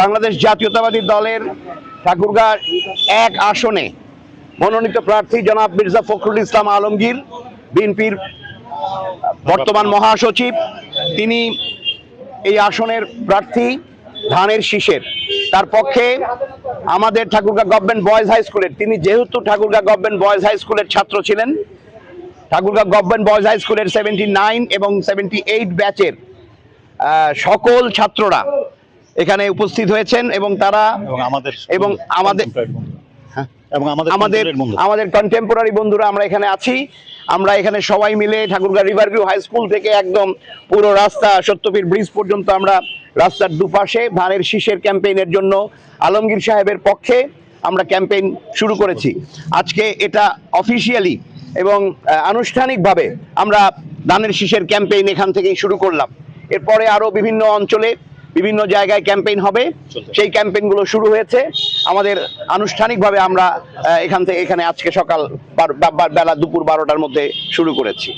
বাংলাদেশ জাতীয়তাবাদী দলের ঠাকুরগাঁ 1 আসনে মনোনীত প্রার্থী জনাব মির্জা ফখরুল ইসলাম আলমগীর, বিএনপির বর্তমান মহাসচিব। তিনি এই আসনের প্রার্থী ধানের শীষের। তার পক্ষে আমাদের ঠাকুরগাঁ গভর্নমেন্ট বয়েজ হাই স্কুলের, তিনি যেহেতু ঠাকুরগাঁ গভর্নমেন্ট বয়েজ হাই স্কুলের ছাত্র ছিলেন, ঠাকুরগাঁ গভর্নমেন্ট বয়েজ হাই স্কুলের 79 এবং 78 ব্যাচের সকল ছাত্ররা এখানে উপস্থিত হয়েছেন এবং তারা আমাদের কন্টেম্পোরারি বন্ধুরা আমরা এখানে আছি। আমরা এখানে সবাই মিলে ঠাকুরগাঁ রিভারভিউ হাই স্কুল থেকে একদম পুরো রাস্তা সত্যপীর ব্রিজ পর্যন্ত আমরা রাস্তার দুপাশে ধানের শীষের ক্যাম্পেইনের জন্য আলমগীর সাহেবের পক্ষে আমরা ক্যাম্পেইন শুরু করেছি। আজকে এটা অফিসিয়ালি এবং আনুষ্ঠানিকভাবে আমরা ধানের শীষের ক্যাম্পেইন এখান থেকেই শুরু করলাম। এরপরে আরো বিভিন্ন অঞ্চলে বিভিন্ন জায়গায় ক্যাম্পেইন হবে, সেই ক্যাম্পেইনগুলো শুরু হয়েছে। আমাদের আনুষ্ঠানিকভাবে আমরা এখানে আজকে সকাল বেলা দুপুর 12টার মধ্যে শুরু করেছি।